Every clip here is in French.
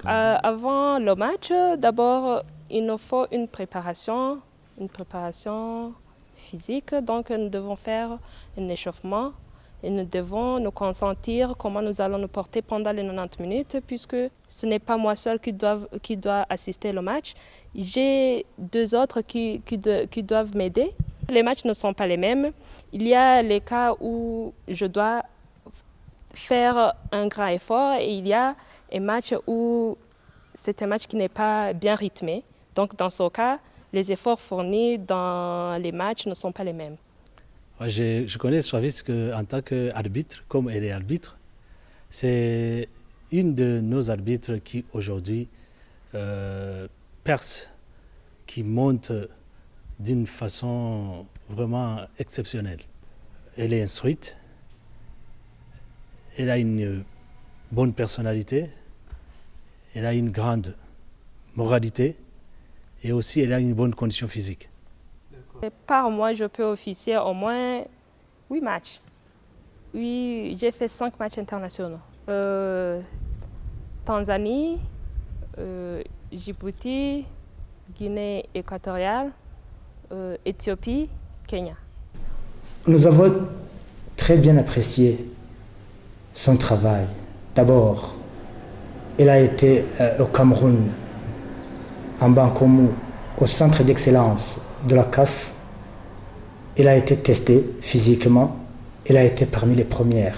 Avant le match, d'abord, il nous faut une préparation physique. Donc, nous devons faire un échauffement et nous devons nous consentir comment nous allons nous porter pendant les 90 minutes, puisque ce n'est pas moi seul qui dois assister au match. J'ai deux autres qui doivent m'aider. Les matchs ne sont pas les mêmes. Il y a les cas où je dois faire un grand effort et il y a un match où c'est un match qui n'est pas bien rythmé. Donc dans ce cas, les efforts fournis dans les matchs ne sont pas les mêmes. Je connais Stravis en tant qu'arbitre, comme elle est arbitre. C'est une de nos arbitres qui aujourd'hui perce, qui monte d'une façon vraiment exceptionnelle. Elle est instruite, elle a une bonne personnalité, elle a une grande moralité et aussi elle a une bonne condition physique. Par mois, je peux officier au moins 8 matchs. Oui, j'ai fait 5 matchs internationaux. Tanzanie, Djibouti, Guinée équatoriale, Éthiopie, Kenya. Nous avons très bien apprécié son travail. D'abord, il a été au Cameroun, en Bankomou, au centre d'excellence de la CAF. Il a été testé physiquement. Il a été parmi les premières.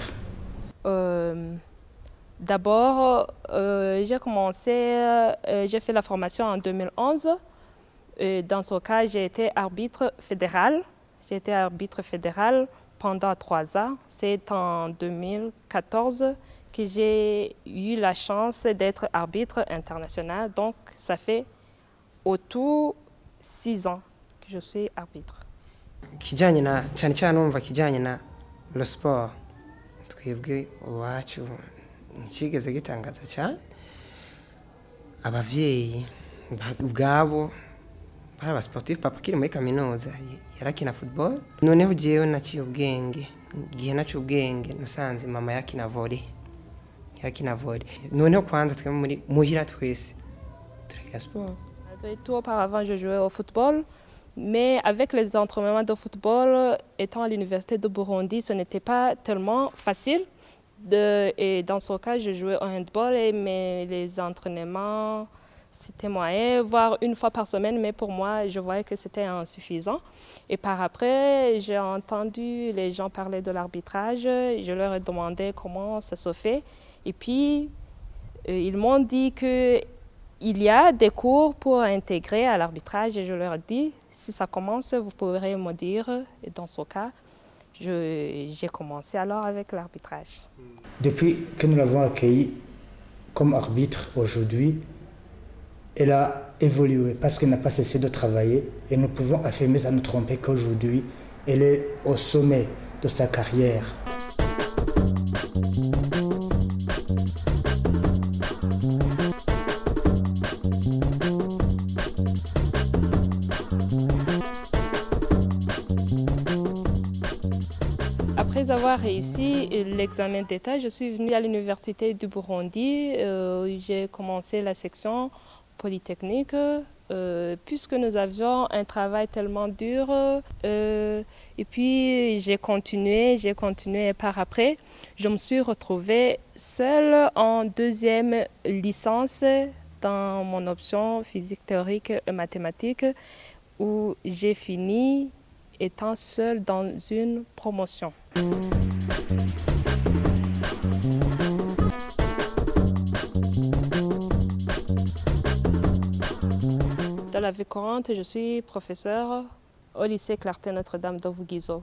D'abord, j'ai fait la formation en 2011. Et dans ce cas, j'ai été arbitre fédéral. J'ai été arbitre fédéral pendant 3 ans. C'est en 2014 que j'ai eu la chance d'être arbitre international. Donc, ça fait au tout 6 ans que je suis arbitre. Kijanye na cyane cyane numva kijanye na le sport twebwe iwacu ntikigeze gitangaza cyane abavyeyi ubwabo bari abasportif papa kiri muri kaminuza yarakina football noneho jewe naciye ubwenge igihe naciye ubwenge nasanze mama yarakina volley noneho kwanza twe muri muhira twese turekera sport. Tout auparavant, je jouais au football. Mais avec les entraînements de football, étant à l'université de Burundi, ce n'était pas tellement facile. Et dans ce cas, je jouais au handball, mais les entraînements, c'était moyen, voire une fois par semaine. Mais pour moi, je voyais que c'était insuffisant. Et par après, j'ai entendu les gens parler de l'arbitrage. Je leur ai demandé comment ça se fait. Et puis, ils m'ont dit qu'il y a des cours pour intégrer à l'arbitrage. Et je leur ai dit, si ça commence, vous pourrez me dire. Et dans ce cas, j'ai commencé alors avec l'arbitrage. Depuis que nous l'avons accueilli comme arbitre aujourd'hui, elle a évolué parce qu'elle n'a pas cessé de travailler. Et nous pouvons affirmer sans nous tromper qu'aujourd'hui, elle est au sommet de sa carrière. Après avoir réussi l'examen d'État, je suis venue à l'université du Burundi. J'ai commencé la section polytechnique puisque nous avions un travail tellement dur. Et puis j'ai continué et par après, je me suis retrouvée seule en 2e licence dans mon option physique théorique et mathématiques où j'ai fini étant seule dans une promotion. Dans la vie courante, je suis professeure au lycée Clarté Notre-Dame de Vugizo.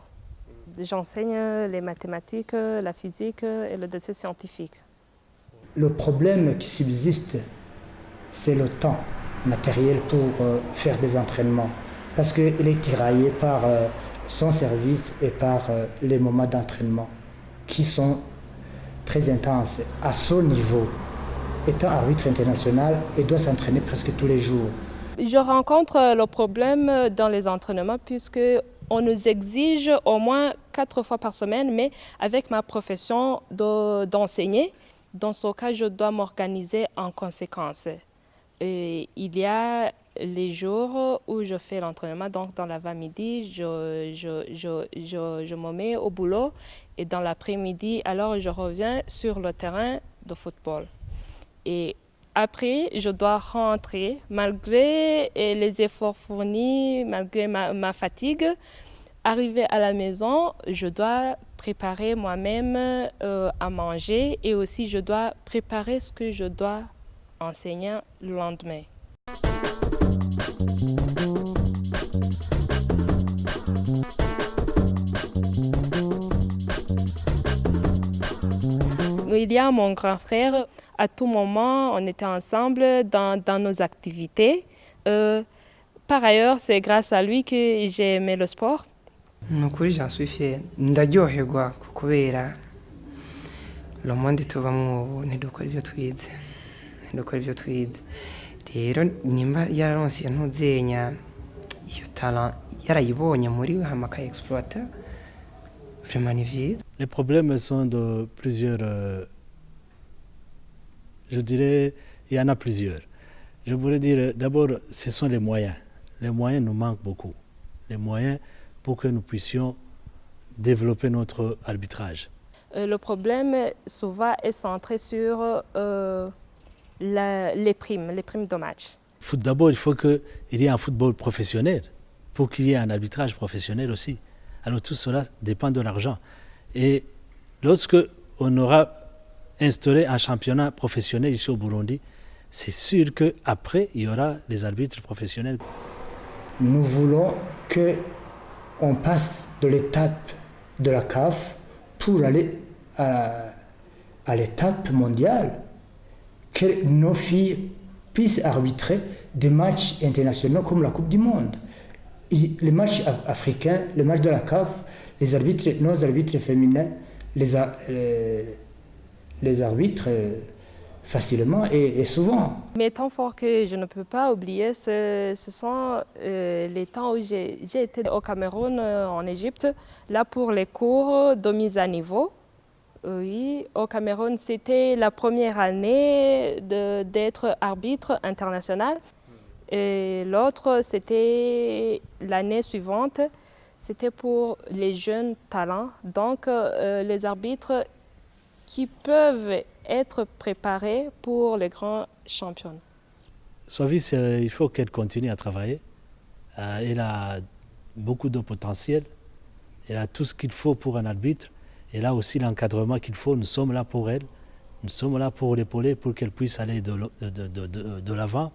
J'enseigne les mathématiques, la physique et le dessin scientifique. Le problème qui subsiste, c'est le temps matériel pour faire des entraînements. Parce qu'il est tiraillé par son service et par les moments d'entraînement qui sont très intenses. À son niveau, étant arbitre international, il doit s'entraîner presque tous les jours. Je rencontre le problème dans les entraînements puisqu'on nous exige au moins 4 fois par semaine, mais avec ma profession d'enseigner, Dans ce cas, je dois m'organiser en conséquence. Et il y a les jours où je fais l'entraînement, donc dans l'avant-midi, je me mets au boulot et dans l'après-midi, alors je reviens sur le terrain de football. Et après, je dois rentrer, malgré les efforts fournis, malgré ma fatigue. Arrivé à la maison, je dois préparer moi-même à manger et aussi je dois préparer ce que je dois enseigner le lendemain. Il y a mon grand frère. À tout moment, on était ensemble dans nos activités. Par ailleurs, c'est grâce à lui que j'ai aimé le sport. ni ukuri j'en suis fier ndaryoherwa kubera le monde tubamo ubu ntidukora ibyo twize rero nimba yararonse iyo ntuzenya iyo talent yarayibonye muri we hama akaexploiter vraiment ni vyiza. Les problèmes sont de plusieurs, je dirais, il y en a plusieurs. Je voudrais dire, d'abord, ce sont les moyens. Les moyens nous manquent beaucoup. Les moyens pour que nous puissions développer notre arbitrage. Le problème, souvent, est centré sur les primes de match. D'abord, il faut qu'il y ait un football professionnel pour qu'il y ait un arbitrage professionnel aussi. Alors tout cela dépend de l'argent. Et lorsque on aura instauré un championnat professionnel ici au Burundi, c'est sûr qu'après, il y aura des arbitres professionnels. Nous voulons qu'on passe de l'étape de la CAF pour aller à l'étape mondiale, que nos filles puissent arbitrer des matchs internationaux comme la Coupe du Monde. Les matchs africains, les matchs de la CAF, nos arbitres féminins les arbitrent facilement et souvent. Mais temps forts que je ne peux pas oublier, ce sont les temps où j'ai été au Cameroun, en Égypte, là pour les cours de mise à niveau. Oui, au Cameroun, c'était la première année d'être arbitre international. Et l'autre, c'était l'année suivante, c'était pour les jeunes talents. Donc, les arbitres qui peuvent être préparés pour les grands championnats. Soavis, il faut qu'elle continue à travailler. Elle a beaucoup de potentiel. Elle a tout ce qu'il faut pour un arbitre. Elle a aussi l'encadrement qu'il faut. Nous sommes là pour elle. Nous sommes là pour l'épauler, pour qu'elle puisse aller de l'avant.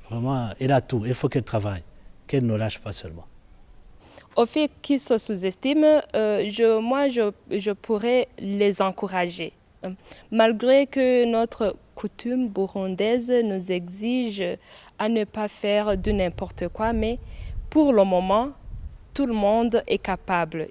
Vraiment, elle a tout. Il faut qu'elle travaille, qu'elle ne lâche pas seulement. Au fait qu'ils se sous-estiment, je pourrais les encourager. Malgré que notre coutume burundaise nous exige à ne pas faire de n'importe quoi, mais pour le moment, tout le monde est capable.